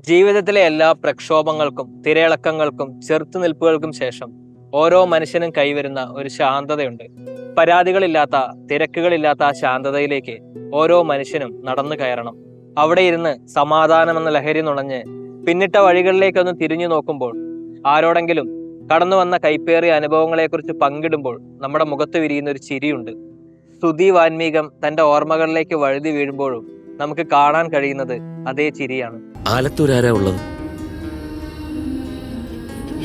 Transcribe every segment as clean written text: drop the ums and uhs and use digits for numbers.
ജീവിതത്തിലെ എല്ലാ പ്രക്ഷോഭങ്ങൾക്കും തിരയിളക്കങ്ങൾക്കും ചെറുത്തുനിൽപ്പുകൾക്കും ശേഷം ഓരോ മനുഷ്യനും കൈവരുന്ന ഒരു ശാന്തതയുണ്ട്. പരാതികളില്ലാത്ത തിരക്കുകളില്ലാത്ത ആ ശാന്തതയിലേക്ക് ഓരോ മനുഷ്യനും നടന്നു കയറണം. അവിടെ ഇരുന്ന് സമാധാനമെന്ന ലഹരി നുണഞ്ഞ് പിന്നിട്ട വഴികളിലേക്കൊന്ന് തിരിഞ്ഞു നോക്കുമ്പോൾ, ആരോടെങ്കിലും കടന്നു വന്ന കൈപ്പേറിയ അനുഭവങ്ങളെക്കുറിച്ച് പങ്കിടുമ്പോൾ നമ്മുടെ മുഖത്ത് വിരിയുന്ന ഒരു ചിരിയുണ്ട്. സ്തുതി വാൽമീകം തന്റെ ഓർമ്മകളിലേക്ക് വഴുതി വീഴുമ്പോഴും നമുക്ക് കാണാൻ കഴിയുന്നത് അതേ ചിരിയാണ്. ആലത്തൂരാരാ ഉള്ളത്?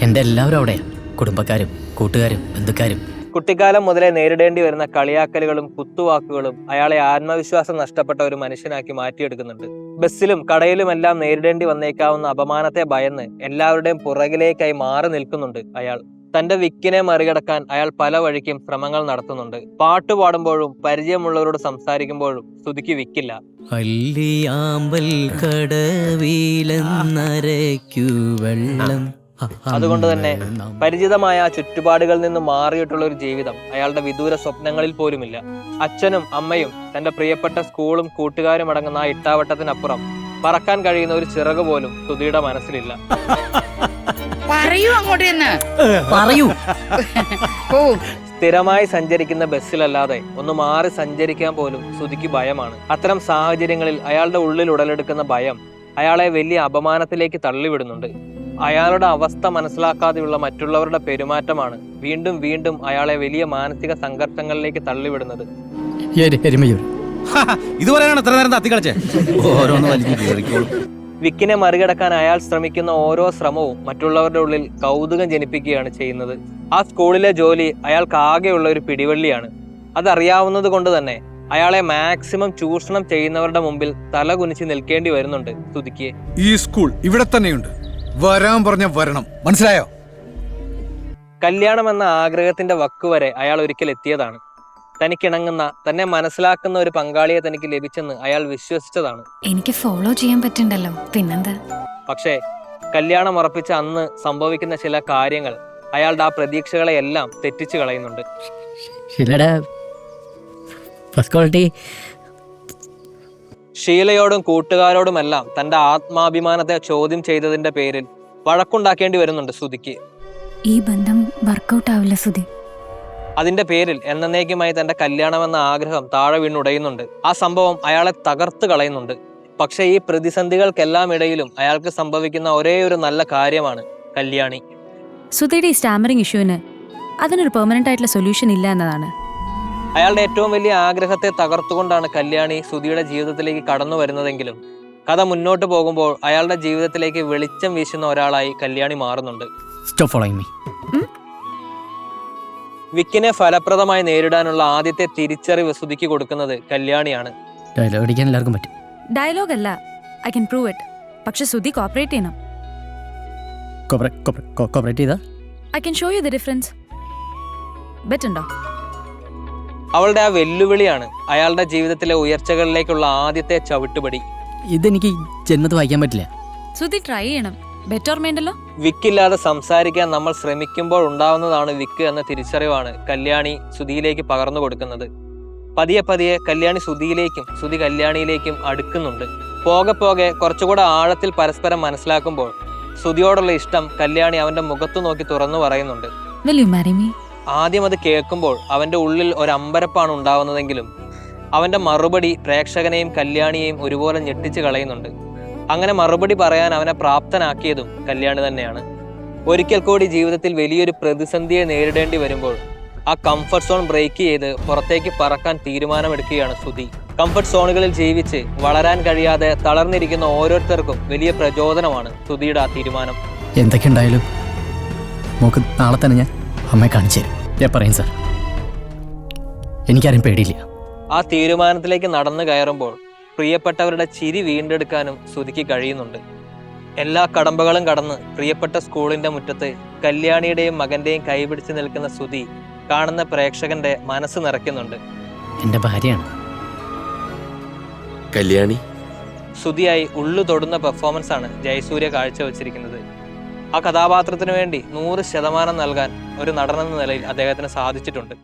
എൻ്റെ എല്ലാവരും അവിടെയാ, കുടുംബക്കാരും കൂട്ടുകാരും ബന്ധുക്കാരും. കുട്ടിക്കാലം മുതലേ നേരിടേണ്ടി വരുന്ന കളിയാക്കലുകളും കുത്തുവാക്കുകളും അയാളെ ആത്മവിശ്വാസം നഷ്ടപ്പെട്ട ഒരു മനുഷ്യനാക്കി മാറ്റിയെടുക്കുന്നുണ്ട്. ബസ്സിലും കടയിലുമെല്ലാം നേരിടേണ്ടി വന്നേക്കാവുന്ന അപമാനത്തെ ഭയന്ന് എല്ലാവരുടെയും പുറകിലേക്കായി മാറി നിൽക്കുന്നുണ്ട് അയാൾ. തന്റെ വിക്കിനെ മറികടക്കാൻ അയാൾ പല വഴിക്കും ശ്രമങ്ങൾ നടത്തുന്നുണ്ട്. പാട്ട് പാടുമ്പോഴും പരിചയമുള്ളവരോട് സംസാരിക്കുമ്പോഴും സ്തുതിക്ക് വിക്കില്ല. അതുകൊണ്ട് തന്നെ പരിചിതമായ ചുറ്റുപാടുകളിൽ നിന്ന് മാറിയിട്ടുള്ള ഒരു ജീവിതം അയാളുടെ വിദൂര സ്വപ്നങ്ങളിൽ പോലുമില്ല. അച്ഛനും അമ്മയും തന്റെ പ്രിയപ്പെട്ട സ്കൂളും കൂട്ടുകാരും അടങ്ങുന്ന ആ ഇട്ടാവട്ടത്തിനപ്പുറം പറക്കാൻ കഴിയുന്ന ഒരു ചിറക് പോലും സ്തുതിയുടെ മനസ്സിലില്ല. സ്ഥിരമായി സഞ്ചരിക്കുന്ന ബസ്സിലല്ലാതെ ഒന്ന് മാറി സഞ്ചരിക്കാൻ പോലും സ്തുതിക്ക് ഭയമാണ്. അത്തരം സാഹചര്യങ്ങളിൽ അയാളുടെ ഉള്ളിൽ ഉടലെടുക്കുന്ന ഭയം അയാളെ വലിയ അപമാനത്തിലേക്ക് തള്ളിവിടുന്നുണ്ട്. അയാളുടെ അവസ്ഥ മനസ്സിലാക്കാതെയുള്ള മറ്റുള്ളവരുടെ പെരുമാറ്റമാണ് വീണ്ടും വീണ്ടും അയാളെ വലിയ മാനസിക സംഘർഷങ്ങളിലേക്ക് തള്ളിവിടുന്നത്. വിക്കിനെ മറികടക്കാൻ അയാൾ ശ്രമിക്കുന്ന ഓരോ ശ്രമവും മറ്റുള്ളവരുടെ ഉള്ളിൽ കൗതുകം ജനിപ്പിക്കുകയാണ് ചെയ്യുന്നത്. ആ സ്കൂളിലെ ജോലി അയാൾക്ക് ആകെയുള്ള ഒരു പിടിവള്ളിയാണ്. അതറിയാവുന്നത് കൊണ്ട് തന്നെ അയാളെ മാക്സിമം ചൂഷണം ചെയ്യുന്നവരുടെ മുമ്പിൽ തല കുനിച്ച് നിൽക്കേണ്ടി വരുന്നുണ്ട് സ്തുതിക്ക്. ഈ സ്കൂൾ ഇവിടെ തന്നെയുണ്ട്, വരാൻ പറഞ്ഞ വരണം, മനസ്സിലായോ? കല്യാണം എന്ന ആഗ്രഹത്തിന്റെ വക്കുവരെ അയാൾ ഒരിക്കൽ എത്തിയതാണ്. തനിക്കിണങ്ങുന്ന, തന്നെ മനസ്സിലാക്കുന്ന ഒരു പങ്കാളിയെ തനിക്ക് ലഭിച്ചെന്ന് അയാൾ വിശ്വസിച്ചതാണ്. എനിക്ക് ഫോളോ ചെയ്യാൻ പറ്റണ്ടല്ലോ, പിന്നെന്താ? പക്ഷേ കല്യാണം ഉറപ്പിച്ച അന്ന് സംഭവിക്കുന്ന ചില കാര്യങ്ങൾ അയാളുടെ ആ പ്രതീക്ഷകളെ എല്ലാം തെറ്റിച്ചു കളയുന്നുണ്ട്. ഷീലയോടും കൂട്ടുകാരോടുമെല്ലാം തന്റെ ആത്മാഭിമാനത്തെ ചോദ്യം ചെയ്തതിന്റെ പേരിൽ വഴക്കുണ്ടാക്കേണ്ടി വരുന്നുണ്ട് സ്തുതിക്ക്. ഈ ബന്ധം വർക്കൗട്ട് ആവില്ല സുധി. അതിന്റെ പേരിൽ എന്നേക്കുമായി തന്റെ കല്യാണമെന്ന ആഗ്രഹം താഴെ വീണുടയുന്നുണ്ട്. ആ സംഭവം അയാളെ തകർത്ത് കളയുന്നുണ്ട്. പക്ഷെ ഈ പ്രതിസന്ധികൾക്കെല്ലാം ഇടയിലും അയാൾക്ക് സംഭവിക്കുന്ന ഒരേ ഒരു നല്ല കാര്യമാണ് കല്യാണി. സുധിയുടെ ഈ സ്റ്റാമറിംഗ് ഇഷ്യൂവിന് അതിനൊരു പെർമനന്റ് ആയിട്ടുള്ള സൊല്യൂഷൻ ഇല്ല എന്നതാണ്. അയാളുടെ ഏറ്റവും വലിയ ആഗ്രഹത്തെ തകർത്തുകൊണ്ടാണ് കല്യാണി സുധിയുടെ ജീവിതത്തിലേക്ക് കടന്നു വരുന്നതെങ്കിലും കഥ മുന്നോട്ട് പോകുമ്പോൾ അയാളുടെ ജീവിതത്തിലേക്ക് വെളിച്ചം വീശുന്ന ഒരാളായി കല്യാണി മാറുന്നുണ്ട്. വിക്കിനെ ഫലപ്രദമായി നേരിടാനുള്ള ആദ്യത്തെ തിരിച്ചറിവ് സുധിക്ക് കൊടുക്കുന്നത് കല്യാണിയാണ്. ഡയലോഗ് അല്ല, ഐ കൻ പ്രൂവ് ഇറ്റ്. പക്ഷെ സുധി കോപ്പറേറ്റ് ചെയ്യണം. I can show you the difference. ബെറ്റുണ്ടോ? അവളുടെ ആ വെല്ലുവിളിയാണ് അയാളുടെ ജീവിതത്തിലെ ഉയർച്ചകളിലേക്കുള്ള ആദ്യത്തെ ചവിട്ടുപടി. ഇതെനിക്ക് ജന്മത്ത് വായിക്കാൻ പറ്റില്ല. സുധി ട്രൈ ചെയ്യണം. ബെറ്റർമെന്റല്ലോ. വിക്കില്ലാതെ സംസാരിക്കാൻ നമ്മൾ ശ്രമിക്കുമ്പോൾ ഉണ്ടാവുന്നതാണ് വിക്ക് എന്ന തിരിച്ചറിവാണ് കല്യാണി സുധിയിലേക്ക് പകർന്നു കൊടുക്കുന്നത്. പതിയെ പതിയെ കല്യാണി സുധിയിലേക്കും സുധി കല്യാണിയിലേക്കും അടുക്കുന്നുണ്ട്. പോകെ പോകെ കുറച്ചുകൂടെ ആഴത്തിൽ പരസ്പരം മനസ്സിലാക്കുമ്പോൾ സുധിയോടുള്ള ഇഷ്ടം കല്യാണി അവന്റെ മുഖത്തു നോക്കി തുറന്നു പറയുന്നുണ്ട്. ആദ്യം അത് കേൾക്കുമ്പോൾ അവന്റെ ഉള്ളിൽ ഒരു അമ്പരപ്പാണ് ഉണ്ടാവുന്നതെങ്കിലും അവന്റെ മറുപടി പ്രേക്ഷകനെയും കല്യാണിയെയും ഒരുപോലെ ഞെട്ടിച്ച് കളയുന്നുണ്ട്. അങ്ങനെ മറുപടി പറയാൻ അവനെ പ്രാപ്തനാക്കിയതും കല്യാണി തന്നെയാണ്. ഒരിക്കൽ കൂടി ജീവിതത്തിൽ വലിയൊരു പ്രതിസന്ധിയെ നേരിടേണ്ടി വരുമ്പോൾ ആ കംഫർട്ട് സോൺ ബ്രേക്ക് ചെയ്ത് പുറത്തേക്ക് പറക്കാൻ തീരുമാനമെടുക്കുകയാണ് സുധി. കംഫർട്ട് സോണുകളിൽ ജീവിച്ച് വളരാൻ കഴിയാതെ തളർന്നിരിക്കുന്ന ഓരോരുത്തർക്കും വലിയ പ്രചോദനമാണ് സുധിയുടെ ആ തീരുമാനം. എന്തൊക്കെയുണ്ടായാലും നോക്ക്, നാളെ തന്നെ ഞാൻ അമ്മയെ കാണിച്ചു തരും. ഞാൻ പറയും സാർ, എനിക്കാരും പേടിയില്ല. ആ തീരുമാനത്തിലേക്ക് നടന്നു കയറുമ്പോൾ പ്രിയപ്പെട്ടവരുടെ ചിരി വീണ്ടെടുക്കാനും സുധിക്ക് കഴിയുന്നുണ്ട്. എല്ലാ കടമ്പകളും കടന്ന് പ്രിയപ്പെട്ട സ്കൂളിന്റെ മുറ്റത്ത് കല്യാണിയുടെയും മകന്റെയും കൈപിടിച്ച് നിൽക്കുന്ന സുധി കാണുന്ന പ്രേക്ഷകന്റെ മനസ്സ് നിറയ്ക്കുന്നുണ്ട്. എന്റെ ഭാര്യയാണ് കല്യാണി. സുധിയായി ഉള്ളു തൊടുന്ന പെർഫോമൻസ് ആണ് ജയസൂര്യ കാഴ്ചവെച്ചിരിക്കുന്നത്. ആ കഥാപാത്രത്തിന് വേണ്ടി 100% നൽകാൻ ഒരു നടനെന്ന നിലയിൽ അദ്ദേഹത്തിന് സാധിച്ചിട്ടുണ്ട്.